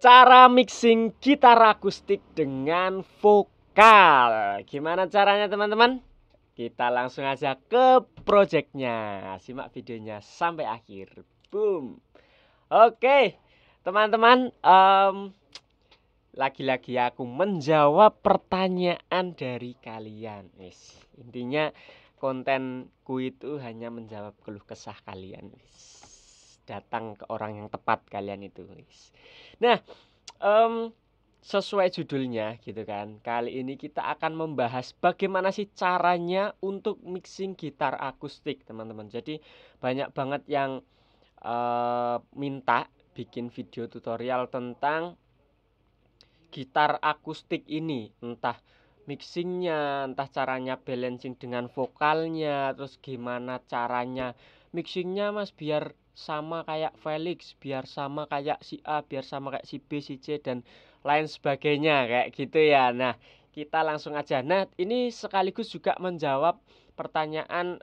Cara mixing gitar akustik dengan vokal. Gimana caranya teman-teman? Kita langsung aja ke projectnya. Simak videonya sampai akhir. Boom. Oke, teman-teman, lagi-lagi aku menjawab pertanyaan dari kalian. Intinya kontenku itu hanya menjawab keluh kesah kalian. Datang ke orang yang tepat kalian itu. Nah, sesuai judulnya gitu kan, kali ini kita akan membahas bagaimana sih caranya untuk mixing gitar akustik teman-teman. Jadi banyak banget yang minta bikin video tutorial tentang gitar akustik ini, entah mixingnya, entah caranya balancing dengan vokalnya, terus gimana caranya mixingnya mas biar sama kayak Felix, biar sama kayak si A, biar sama kayak si B, si C, dan lain sebagainya kayak gitu ya. Nah, kita langsung aja. Nah, ini sekaligus juga menjawab pertanyaan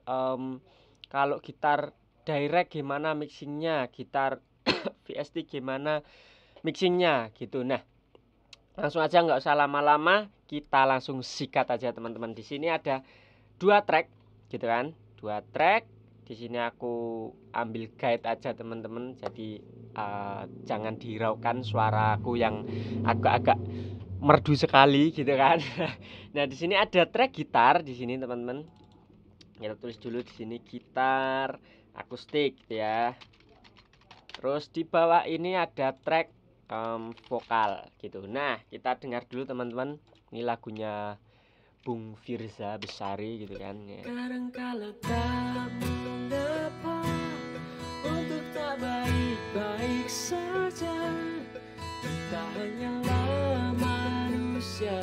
kalau gitar direct gimana mixingnya, gitar VST gimana mixingnya gitu. Nah, langsung aja nggak usah lama-lama, kita langsung sikat aja teman-teman. Di sini ada 2 track gitu kan, 2 track. Di sini aku ambil guide aja teman-teman. Jadi jangan dihiraukan suaraku yang agak-agak merdu sekali gitu kan. Nah, di sini ada track gitar di sini teman-teman. Kita tulis dulu di sini gitar akustik gitu ya. Terus di bawah ini ada track vokal gitu. Nah, kita dengar dulu teman-teman. Ini lagunya Bung Firza Besari gitu kan ya. Kadangkala tak mengapa untuk tak baik-baik saja. Kita hanyalah manusia,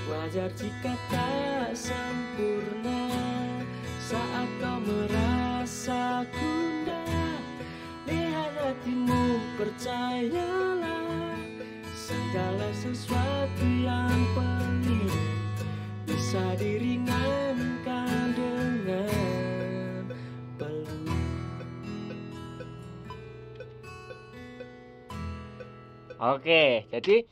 wajar jika tak sempurna. Saat kau merasa gundah, lihat hatimu, percayalah, segala sesuatu yang pelik bisa diringankan dengan peluk. Oke, jadi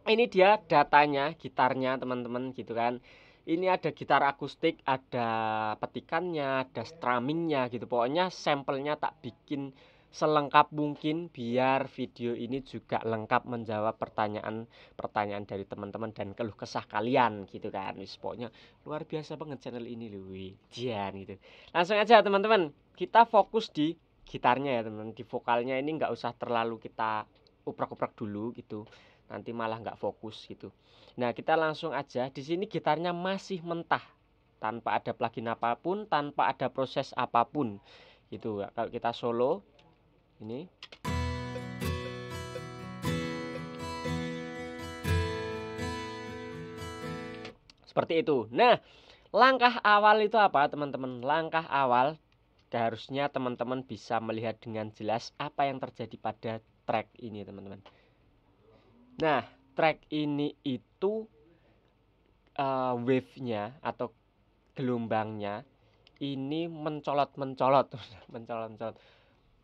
ini dia datanya gitarnya teman-teman gitu kan. Ini ada gitar akustik, ada petikannya, ada strummingnya gitu. Pokoknya sampelnya tak bikin selengkap mungkin biar video ini juga lengkap menjawab pertanyaan dari teman-teman dan keluh kesah kalian gitu kan. Pokoknya luar biasa banget channel ini loh, Jian gitu. Langsung aja teman-teman, kita fokus di gitarnya ya teman-teman. Di vokalnya ini nggak usah terlalu kita uprak-uprak dulu gitu, nanti malah nggak fokus gitu. Nah, kita langsung aja. Di sini gitarnya masih mentah, tanpa ada plugin apapun, tanpa ada proses apapun gitu. Kalau kita solo ini seperti itu. Nah, langkah awal itu apa teman-teman? Langkah awal harusnya teman-teman bisa melihat dengan jelas apa yang terjadi pada track ini teman-teman. Nah, track ini itu wave-nya atau gelombangnya ini mencolot-mencolot, mencolot-mencolot,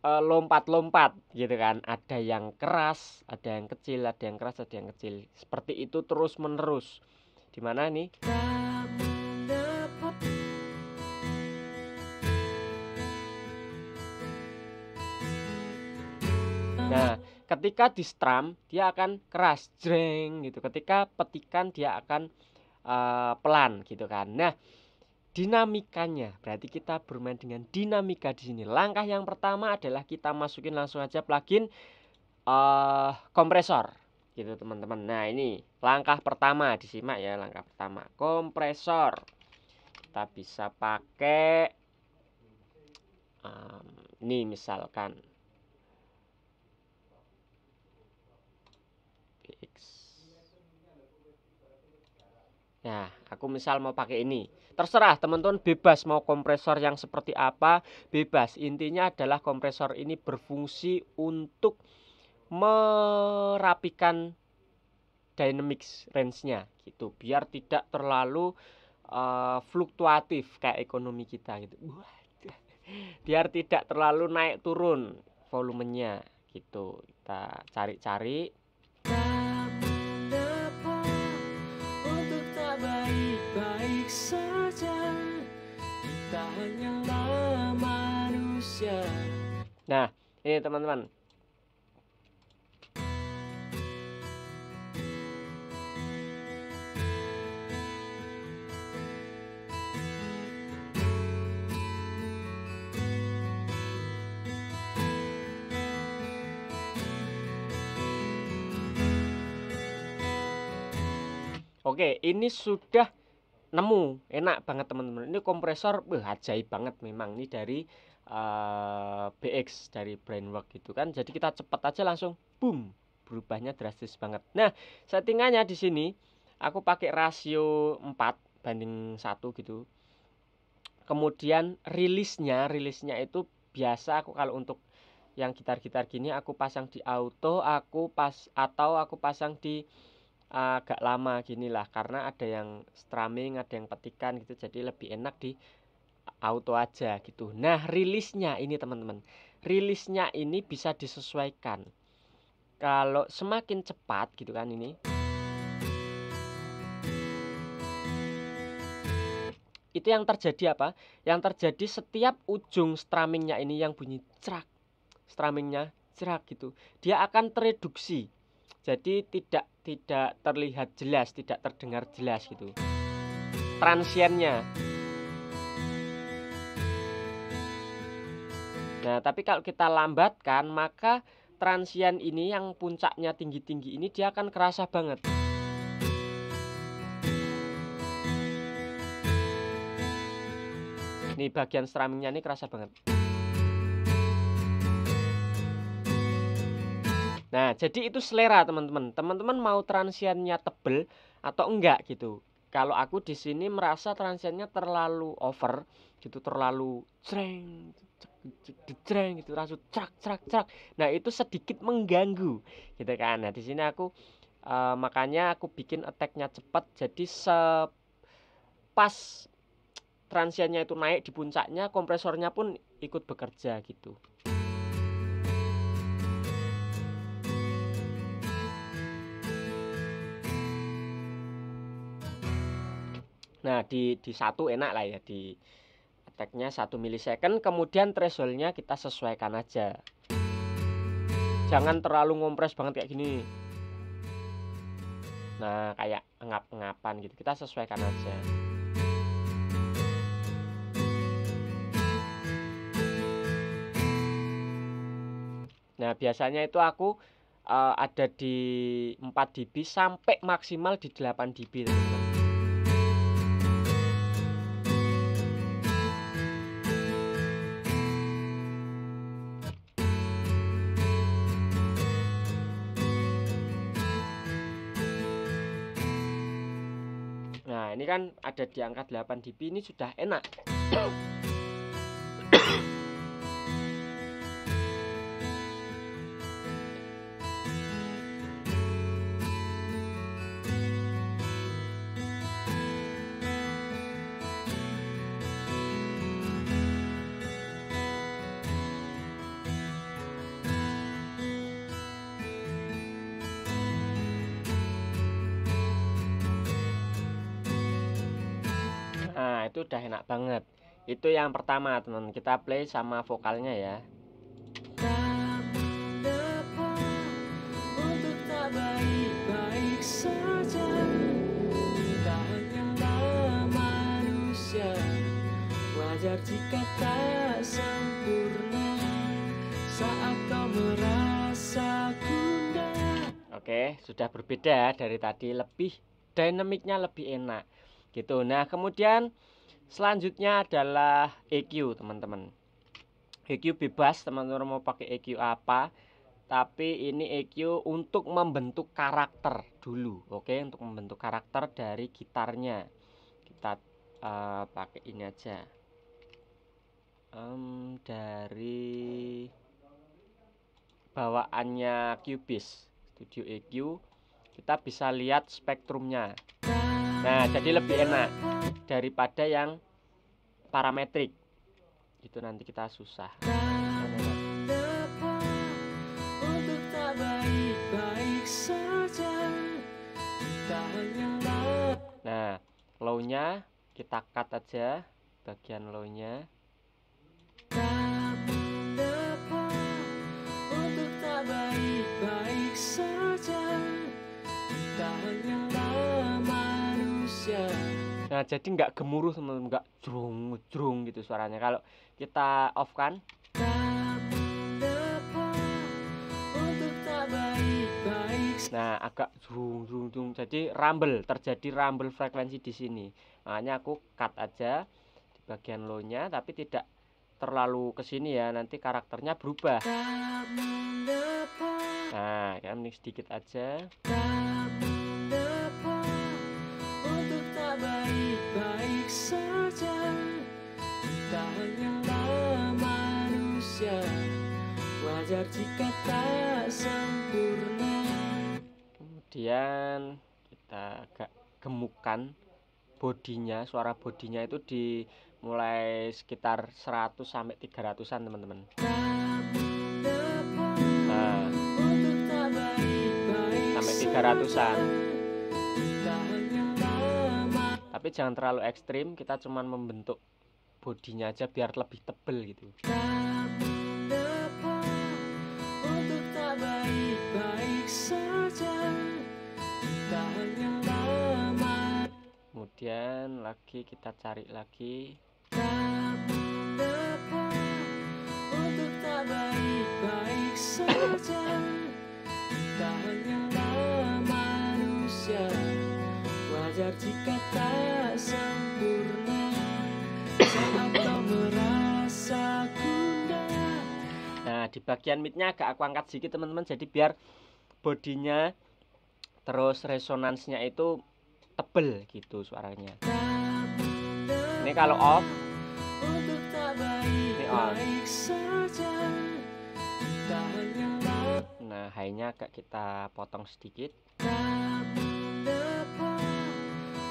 lompat-lompat gitu kan. Ada yang keras, ada yang kecil, ada yang keras, ada yang kecil. Seperti itu terus menerus. Dimana nih? Nah, ketika di strum dia akan keras, jreng gitu. Ketika petikan dia akan pelan gitu kan. Nah, dinamikanya berarti kita bermain dengan dinamika di sini. Langkah yang pertama adalah kita masukin langsung aja plugin kompresor gitu teman-teman. Nah, ini langkah pertama, disimak ya. Langkah pertama, kompresor. Kita bisa pakai ini misalkan Nah, aku misal mau pakai ini. Terserah teman-teman, bebas mau kompresor yang seperti apa, bebas. Intinya adalah kompresor ini berfungsi untuk merapikan dynamics range-nya gitu, biar tidak terlalu fluktuatif kayak ekonomi kita gitu. Biar tidak terlalu naik turun volumenya gitu. Kita cari-cari. Tak mengapa untuk tak baik-baik saja, kita hanyalah manusia. Nah, ini teman-teman. Oke, ini sudah nemu, enak banget teman-teman. Ini kompresor, ajaib banget memang. Ini dari BX, dari Brainwork gitu kan. Jadi kita cepat aja langsung, boom, berubahnya drastis banget. Nah, settingannya di sini aku pakai rasio 4:1 gitu. Kemudian rilisnya itu biasa aku kalau untuk yang gitar-gitar gini aku pasang di auto, atau aku pasang di agak lama gini lah, karena ada yang strumming, ada yang petikan gitu, jadi lebih enak di auto aja gitu. Nah, rilisnya ini teman-teman, rilisnya ini bisa disesuaikan. Kalau semakin cepat gitu kan, ini itu yang terjadi apa? Yang terjadi setiap ujung strummingnya ini yang bunyi cerak, strummingnya cerak gitu, dia akan tereduksi. Jadi tidak terlihat jelas, tidak terdengar jelas gitu transiennya. Nah, tapi kalau kita lambatkan, maka transien ini yang puncaknya tinggi-tinggi ini dia akan kerasa banget. Nih bagian strummingnya ini kerasa banget. Nah, jadi itu selera teman-teman. Teman-teman mau transiennya tebel atau enggak gitu. Kalau aku di sini merasa transiennya terlalu over gitu, terlalu jreng gitu, langsung crak. Nah, itu sedikit mengganggu gitu kan. Nah, di sini aku makanya aku bikin attack-nya cepat, jadi pas transiennya itu naik di puncaknya, kompresornya pun ikut bekerja gitu. Nah, di satu enak lah ya, di attack-nya 1 milisecond, kemudian threshold-nya kita sesuaikan aja. Jangan terlalu ngompres banget kayak gini. Nah, kayak engap-engapan gitu. Kita sesuaikan aja. Nah, biasanya itu aku ada di 4 dB sampai maksimal di 8 dB teman-teman. Nah, ini kan ada di angka 8 dB, ini sudah enak. Nah, itu udah enak banget. Itu yang pertama, teman. Kita play sama vokalnya ya. Tak mengapa untuk tak baik-baik saja, kita hanyalah manusia. Wajar jika tak sempurna saat kau merasa gundah. Oke, sudah berbeda dari tadi, lebih dinamiknya lebih enak gitu. Nah, kemudian selanjutnya adalah EQ teman-teman. EQ bebas, teman-teman mau pakai EQ apa, tapi ini EQ untuk membentuk karakter dulu. Oke, untuk membentuk karakter dari gitarnya kita pakai ini aja, dari bawaannya Cubase Studio EQ. Kita bisa lihat spektrumnya. Nah, jadi lebih enak daripada yang parametrik. Itu nanti kita susah. low-nya kita cut aja, bagian low-nya. Tak mengapa untuk tak baik-baik saja, kita hanyalah manusia. Nah, jadi nggak gemuruh teman-teman, nggak jrung gitu suaranya. Kalau kita off kan, Tak mengapa untuk tak baik-baik. nah agak jrung. Jadi rumble, terjadi rumble frekuensi di sini. Makanya aku cut aja di bagian low-nya, tapi tidak terlalu ke sini ya, nanti karakternya berubah. Tak mengapa, Nah, ini sedikit aja. tak mengapa untuk tak baik-baik saja, kita hanyalah manusia, wajar jika tak sempurna. Kemudian kita agak gemukkan bodinya, suara bodinya itu di mulai sekitar 100 sampai 300-an teman-teman. Tak mengapa Nah, untuk tak baik-baik sampai 300-an. kita hanyalah Tapi jangan terlalu ekstrim, kita cuman membentuk bodinya aja biar lebih tebel gitu. tak mengapa untuk tak baik-baik saja, kita hanyalah Kemudian lagi kita cari lagi. tak mengapa untuk tak baik-baik saja, kita hanyalah manusia, wajar jika tak sempurna. Saat kau merasa gundah, Nah, di bagian midnya agak aku angkat sedikit teman-teman, jadi biar bodinya terus resonansnya itu tebel gitu suaranya. Ini kalau off, untuk tak ini on. baik-baik saja, kita hanyalah Nah, high-nya agak kita potong sedikit. tak mengapa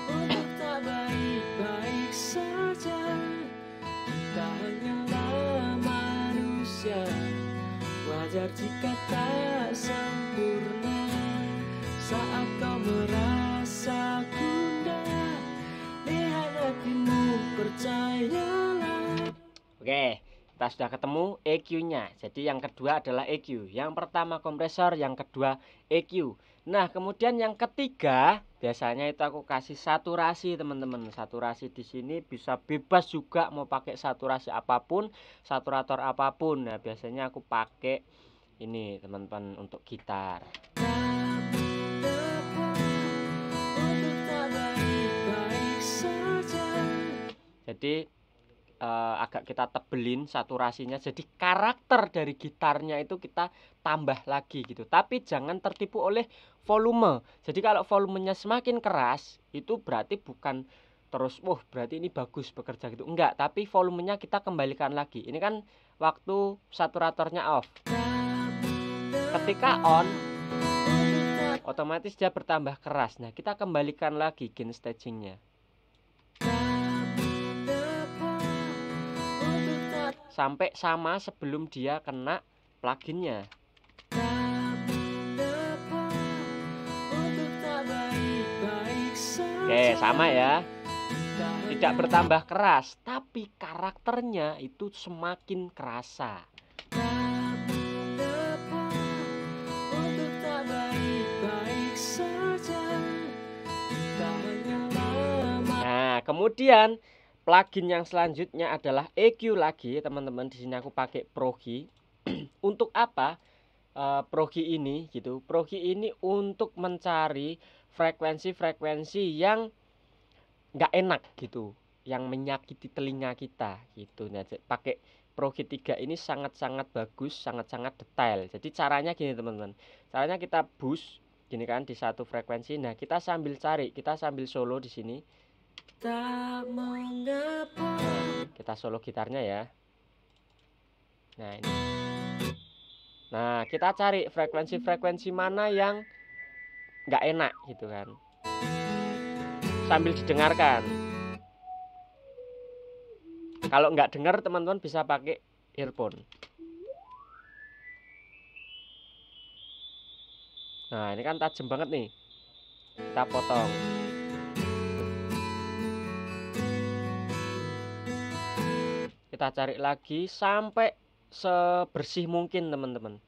untuk tak baik-baik saja, kita hanyalah manusia, wajar jika tak sempurna. Saat kau merasa gundah, lihat hatimu, percayalah. Oke, kita sudah ketemu EQ-nya. Jadi yang kedua adalah EQ. Yang pertama kompresor, yang kedua EQ. Nah, kemudian yang ketiga, biasanya itu aku kasih saturasi, teman-teman. Saturasi di sini bisa bebas juga mau pakai saturasi apapun, saturator apapun. Nah, biasanya aku pakai ini, teman-teman, untuk gitar. Jadi agak kita tebelin saturasinya, jadi karakter dari gitarnya itu kita tambah lagi gitu. Tapi jangan tertipu oleh volume. Jadi kalau volumenya semakin keras itu berarti bukan terus berarti ini bagus bekerja gitu, enggak. Tapi volumenya kita kembalikan lagi. Ini kan waktu saturatornya off. Ketika on otomatis dia bertambah keras. Nah, kita kembalikan lagi gain stagingnya sampai sama sebelum dia kena pluginnya. Oke, sama ya. Tidak bertambah keras, tapi karakternya itu semakin kerasa. Nah, kemudian plugin yang selanjutnya adalah EQ lagi, teman-teman. Di sini aku pakai Progi. Untuk apa? Progi ini gitu. Progi ini untuk mencari frekuensi-frekuensi yang nggak enak gitu, yang menyakiti telinga kita gitu. Nah, pakai Progi 3 ini sangat-sangat bagus, sangat-sangat detail. Jadi caranya gini, teman-teman. Caranya kita boost gini kan di satu frekuensi. Nah, kita sambil cari, kita sambil solo di sini. Tak mengapa. Kita solo gitarnya ya. Nah, ini. Nah, kita cari frekuensi-frekuensi mana yang nggak enak gitu kan. Sambil didengarkan. Kalau nggak dengar, teman-teman bisa pakai earphone. Nah, ini kan tajam banget nih. Kita potong. Kita cari lagi sampai sebersih mungkin teman-teman.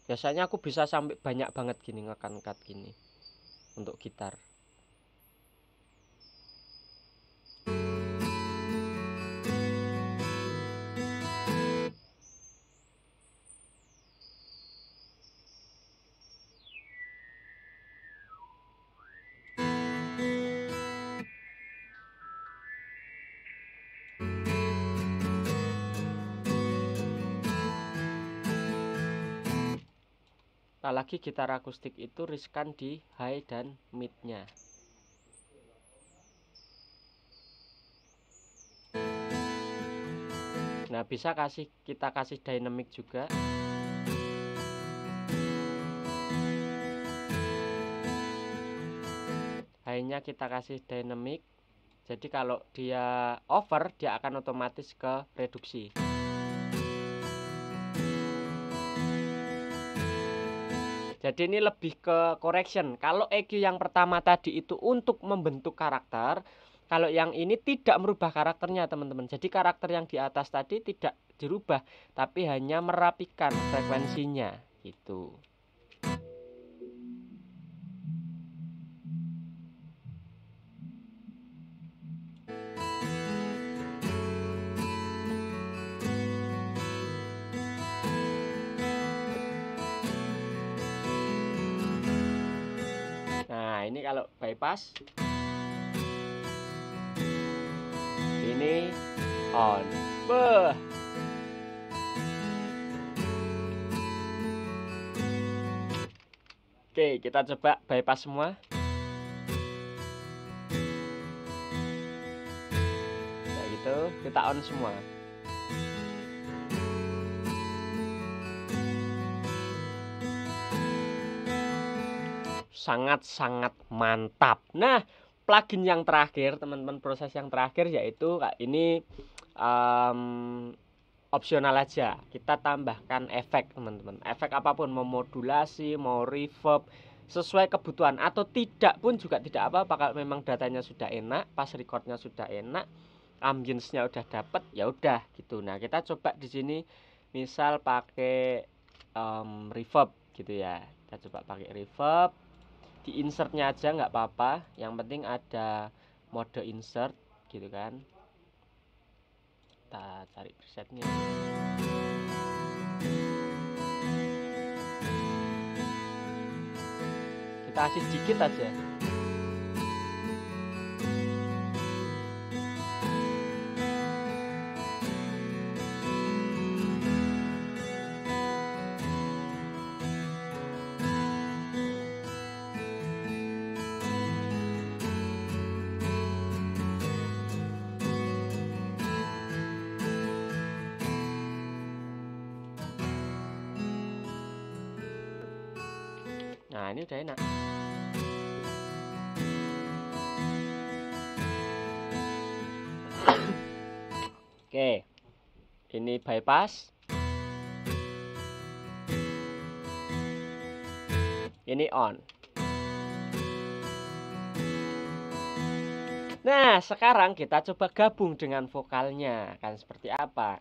Biasanya aku bisa sampai banyak banget gini ngangkat gini untuk gitar. Apalagi gitar akustik itu riskan di high dan mid-nya. Nah, bisa kita kasih dynamic juga. High-nya kita kasih dynamic. Jadi kalau dia over, dia akan otomatis ke reduksi. Jadi ini lebih ke correction. Kalau EQ yang pertama tadi itu untuk membentuk karakter, kalau yang ini tidak merubah karakternya teman-teman. Jadi karakter yang di atas tadi tidak dirubah, tapi hanya merapikan frekuensinya gitu. Nah, ini kalau bypass, ini on. Beuh. Oke, kita coba bypass semua. Nah, gitu, kita on semua. Sangat-sangat mantap. Nah, plugin yang terakhir teman-teman, proses yang terakhir yaitu ini opsional aja. Kita tambahkan efek teman-teman. Efek apapun, mau modulasi, mau reverb, sesuai kebutuhan atau tidak pun juga tidak apa-apa. Kalau memang datanya sudah enak, pas recordnya sudah enak, ambience-nya udah dapet, ya udah gitu. Nah, kita coba di sini misal pakai reverb gitu ya. Kita coba pakai reverb. Di insertnya aja nggak apa-apa, yang penting ada mode insert gitu kan. Kita cari presetnya. Kita kasih sedikit aja. Nah, ini udah enak. Oke, ini bypass. Ini on. Nah, sekarang kita coba gabung dengan vokalnya. Kan seperti apa?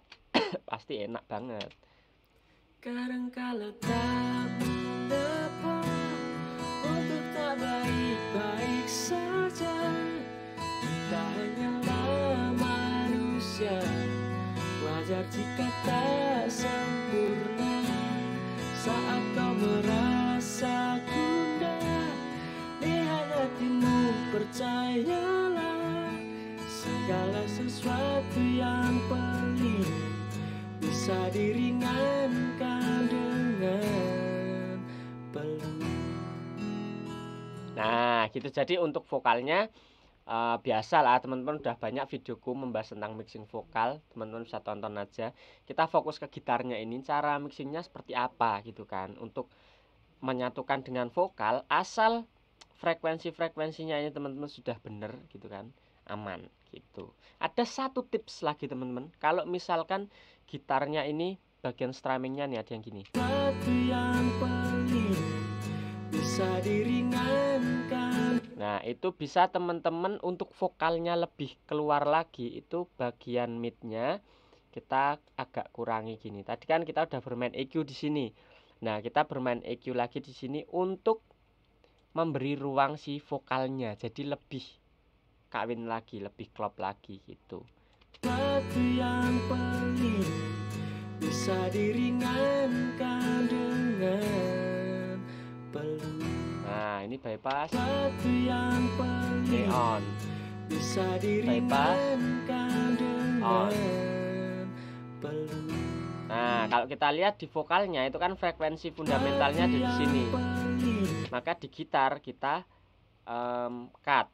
Pasti enak banget. Kadangkala tak mengapa untuk tak baik-baik saja. Kita hanyalah manusia, wajar jika tak sempurna. Saat kau merasa gundah, lihat hatimu, percayalah. Segala sesuatu yang pelik bisa diringankan dengan peluk. Nah, gitu. Jadi untuk vokalnya biasa lah teman-teman, udah banyak videoku membahas tentang mixing vokal, teman-teman bisa tonton aja. Kita fokus ke gitarnya ini, cara mixingnya seperti apa gitu kan, untuk menyatukan dengan vokal, asal frekuensinya ini teman-teman sudah bener gitu kan, aman gitu. Ada satu tips lagi teman-teman, kalau misalkan gitarnya ini bagian strummingnya nih ada yang gini. Sesuatu yang pelik bisa diringankan. Nah, Nah, itu bisa teman-teman untuk vokalnya lebih keluar lagi, itu bagian midnya kita agak kurangi gini. Tadi kan kita udah bermain EQ di sini. Nah, kita bermain EQ lagi di sini untuk memberi ruang si vokalnya, jadi lebih kawin lagi, lebih klop lagi gitu. Sesuatu yang pelik bisa diringankan dengan peluk. Nah, ini bypass. Sesuatu yang pelik On. bisa diringankan dengan peluk. Nah, kalau kita lihat di vokalnya itu kan frekuensi fundamentalnya ada di sini. Maka di gitar kita cut.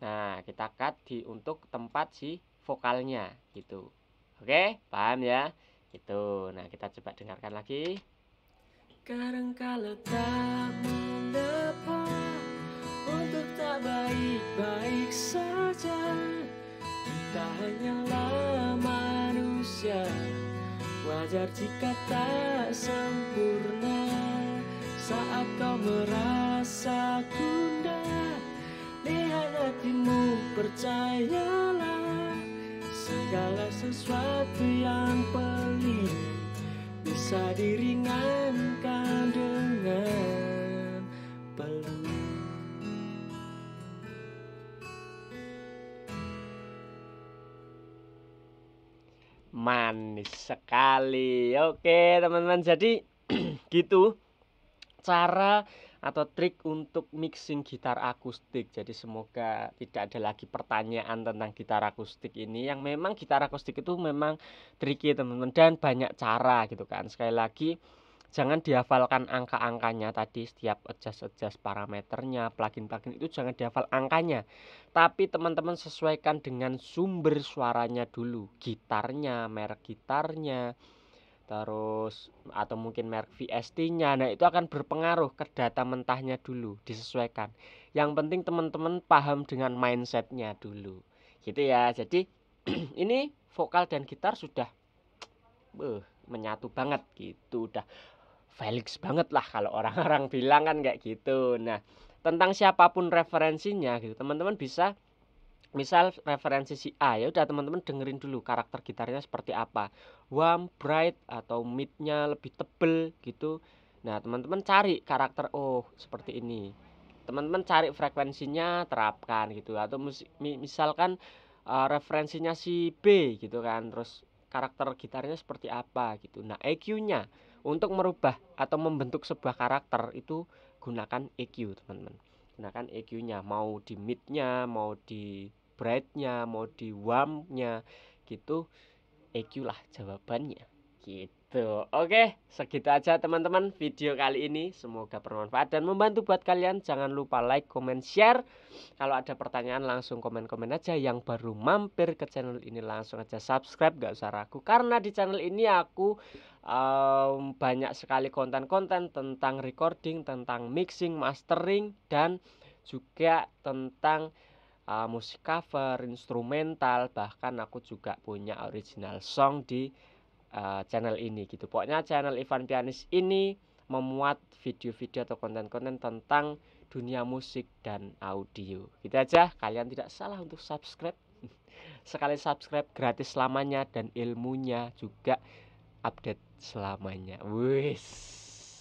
Nah, kita cut untuk tempat si vokalnya gitu. Oke, paham ya? Itu. Nah, kita coba dengarkan lagi. Kadangkala tak mengapa untuk tak baik-baik saja. Kita hanyalah manusia, wajar jika tak sempurna. Saat kau merasa gundah, lihat hatimu, percayalah. Segala sesuatu yang pelik bisa diringankan dengan peluk. Manis sekali. Oke, teman-teman. Jadi gitu cara atau trik untuk mixing gitar akustik. Jadi semoga tidak ada lagi pertanyaan tentang gitar akustik ini, yang memang gitar akustik itu memang tricky teman-teman, dan banyak cara gitu kan. Sekali lagi jangan dihafalkan angka-angkanya tadi, setiap adjust parameternya, plugin-plugin itu jangan dihafal angkanya. Tapi teman-teman sesuaikan dengan sumber suaranya dulu, gitarnya, merek gitarnya, terus atau mungkin merek VST-nya. Nah, itu akan berpengaruh ke data mentahnya dulu, disesuaikan. Yang penting teman-teman paham dengan mindsetnya dulu. Gitu ya. Jadi ini vokal dan gitar sudah menyatu banget gitu, udah Felix banget lah kalau orang-orang bilang kan kayak gitu. Nah, tentang siapapun referensinya gitu, teman-teman bisa misal referensi si A, ya udah teman-teman dengerin dulu karakter gitarnya seperti apa, warm, bright, atau midnya lebih tebel gitu. Nah, teman-teman cari karakter, oh seperti ini, teman-teman cari frekuensinya, terapkan gitu. Atau misalkan referensinya si B gitu kan, terus karakter gitarnya seperti apa gitu. Nah, EQ-nya untuk merubah atau membentuk sebuah karakter itu gunakan EQ teman-teman. Gunakan EQ-nya, mau di midnya, mau di brightnya, mau di warmnya gitu, EQ lah jawabannya gitu. Oke, segitu aja teman-teman video kali ini, semoga bermanfaat dan membantu buat kalian. Jangan lupa like, comment, share. Kalau ada pertanyaan langsung komen-komen aja. Yang baru mampir ke channel ini langsung aja subscribe, gak usah ragu, karena di channel ini aku banyak sekali konten-konten tentang recording, tentang mixing, mastering, dan juga tentang musik cover, instrumental, bahkan aku juga punya original song di channel ini gitu. Pokoknya channel Ivan Pianis ini memuat video-video atau konten-konten tentang dunia musik dan audio. Gitu aja, kalian tidak salah untuk subscribe. Sekali subscribe gratis selamanya, dan ilmunya juga update selamanya. Wis.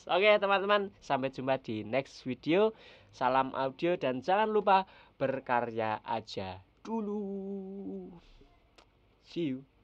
Oke teman-teman, sampai jumpa di next video. Salam audio dan jangan lupa berkarya aja dulu. See you.